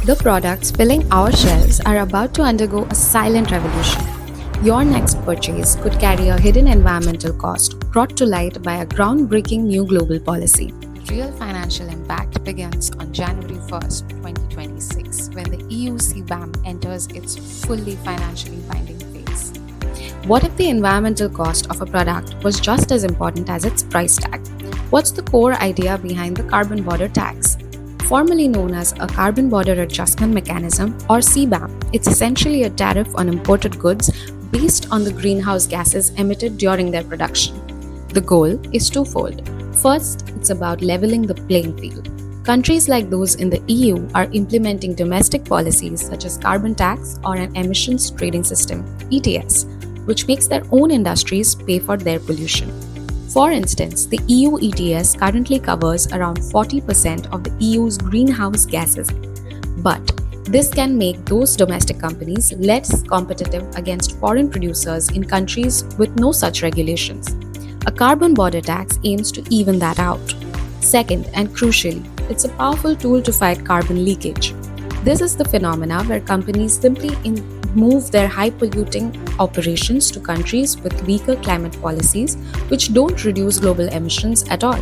The products filling our shelves are about to undergo a silent revolution. Your next purchase could carry a hidden environmental cost brought to light by a groundbreaking new global policy. Real financial impact begins on January 1st, 2026, when the EU CBAM enters its fully financially binding phase. What if the environmental cost of a product was just as important as its price tag? What's the core idea behind the carbon border tax? Formerly known as a Carbon Border Adjustment Mechanism or CBAM, it's essentially a tariff on imported goods based on the greenhouse gases emitted during their production. The goal is twofold. First, it's about leveling the playing field. Countries like those in the EU are implementing domestic policies such as carbon tax or an emissions trading system, ETS, which makes their own industries pay for their pollution. For instance, the EU ETS currently covers around 40% of the EU's greenhouse gases. But this can make those domestic companies less competitive against foreign producers in countries with no such regulations. A carbon border tax aims to even that out. Second, and crucially, it's a powerful tool to fight carbon leakage. This is the phenomena where companies simply move their high-polluting operations to countries with weaker climate policies which don't reduce global emissions at all.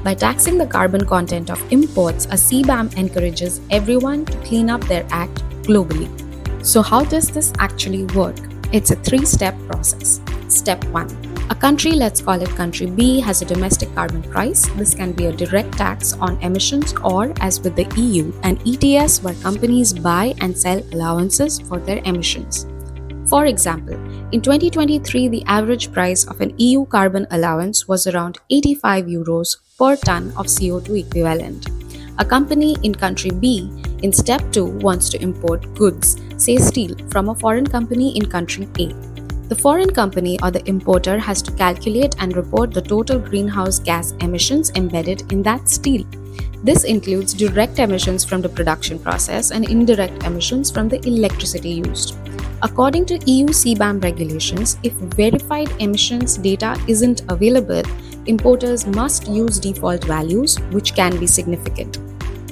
By taxing the carbon content of imports, a CBAM encourages everyone to clean up their act globally. So how does this actually work? It's a three-step process. Step 1. A country, let's call it country B, has a domestic carbon price. This can be a direct tax on emissions or, as with the EU, an ETS where companies buy and sell allowances for their emissions. For example, in 2023, the average price of an EU carbon allowance was around 85 euros per ton of CO2 equivalent. A company in country B in step 2 wants to import goods, say steel, from a foreign company in country A. The foreign company or the importer has to calculate and report the total greenhouse gas emissions embedded in that steel. This includes direct emissions from the production process and indirect emissions from the electricity used. According to EU CBAM regulations, if verified emissions data isn't available, importers must use default values, which can be significant.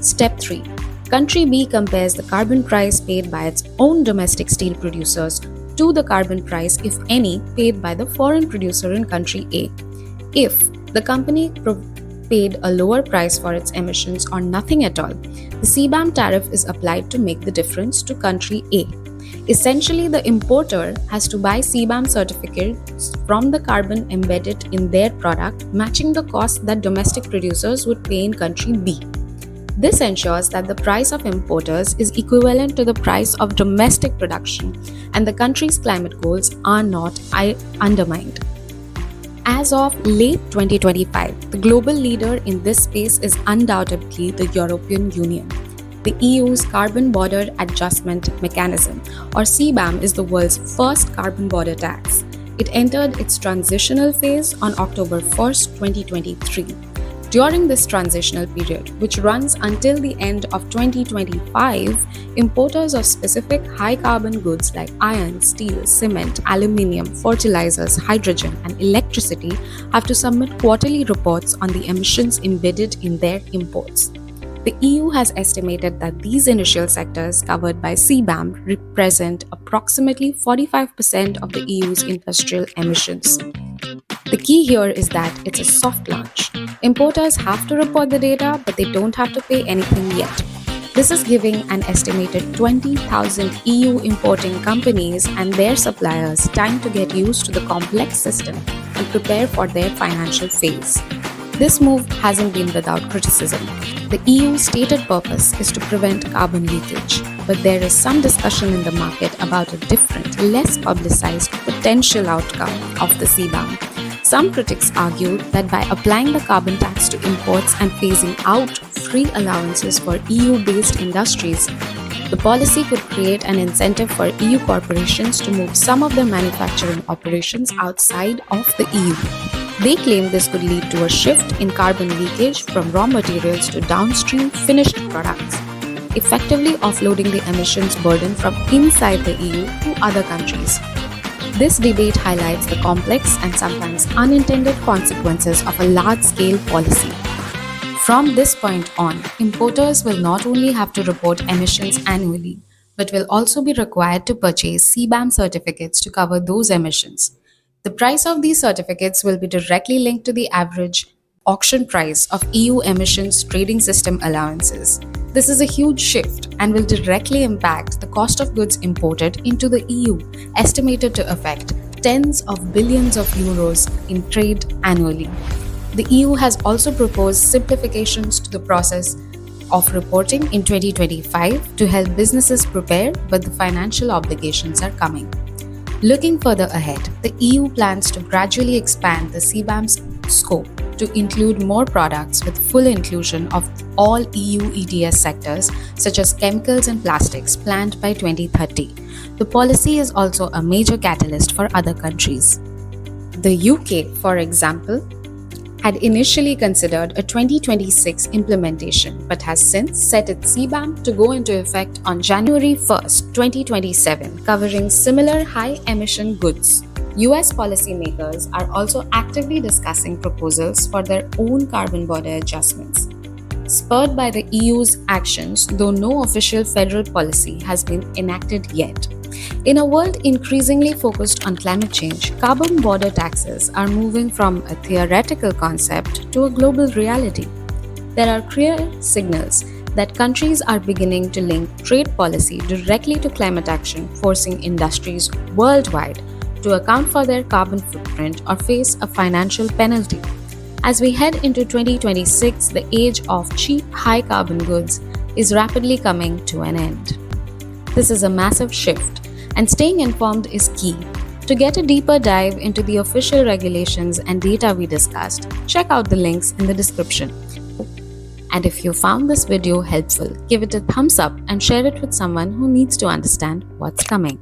Step 3. Country B compares the carbon price paid by its own domestic steel producers to the carbon price, if any, paid by the foreign producer in country A. If the company paid a lower price for its emissions or nothing at all, the CBAM tariff is applied to make the difference to country A. Essentially, the importer has to buy CBAM certificates from the carbon embedded in their product, matching the cost that domestic producers would pay in country B. This ensures that the price of importers is equivalent to the price of domestic production and the country's climate goals are not undermined. As of late 2025, the global leader in this space is undoubtedly the European Union. The EU's Carbon Border Adjustment Mechanism, or CBAM, is the world's first carbon border tax. It entered its transitional phase on October 1st, 2023. During this transitional period, which runs until the end of 2025, importers of specific high-carbon goods like iron, steel, cement, aluminium, fertilizers, hydrogen, and electricity have to submit quarterly reports on the emissions embedded in their imports. The EU has estimated that these initial sectors covered by CBAM represent approximately 45% of the EU's industrial emissions. The key here is that it's a soft launch. Importers have to report the data, but they don't have to pay anything yet. This is giving an estimated 20,000 EU importing companies and their suppliers time to get used to the complex system and prepare for their financial phase. This move hasn't been without criticism. The EU's stated purpose is to prevent carbon leakage, but there is some discussion in the market about a different, less publicized potential outcome of the CBAM. Some critics argue that by applying the carbon tax to imports and phasing out free allowances for EU-based industries, the policy could create an incentive for EU corporations to move some of their manufacturing operations outside of the EU. They claim this could lead to a shift in carbon leakage from raw materials to downstream finished products, effectively offloading the emissions burden from inside the EU to other countries. This debate highlights the complex and sometimes unintended consequences of a large-scale policy. From this point on, importers will not only have to report emissions annually, but will also be required to purchase CBAM certificates to cover those emissions. The price of these certificates will be directly linked to the average auction price of EU emissions trading system allowances. This is a huge shift and will directly impact the cost of goods imported into the EU, estimated to affect tens of billions of euros in trade annually. The EU has also proposed simplifications to the process of reporting in 2025 to help businesses prepare, but the financial obligations are coming. Looking further ahead, the EU plans to gradually expand the CBAM's scope to include more products with full inclusion of all EU ETS sectors such as chemicals and plastics planned by 2030. The policy is also a major catalyst for other countries. The UK, for example, had initially considered a 2026 implementation but has since set its CBAM to go into effect on January 1st, 2027, covering similar high-emission goods. US policymakers are also actively discussing proposals for their own carbon border adjustments. Spurred by the EU's actions, though no official federal policy has been enacted yet. In a world increasingly focused on climate change, carbon border taxes are moving from a theoretical concept to a global reality. There are clear signals that countries are beginning to link trade policy directly to climate action, forcing industries worldwide to account for their carbon footprint or face a financial penalty. As we head into 2026, the age of cheap, high carbon goods is rapidly coming to an end. This is a massive shift, and staying informed is key. To get a deeper dive into the official regulations and data we discussed, check out the links in the description. And if you found this video helpful, give it a thumbs up and share it with someone who needs to understand what's coming.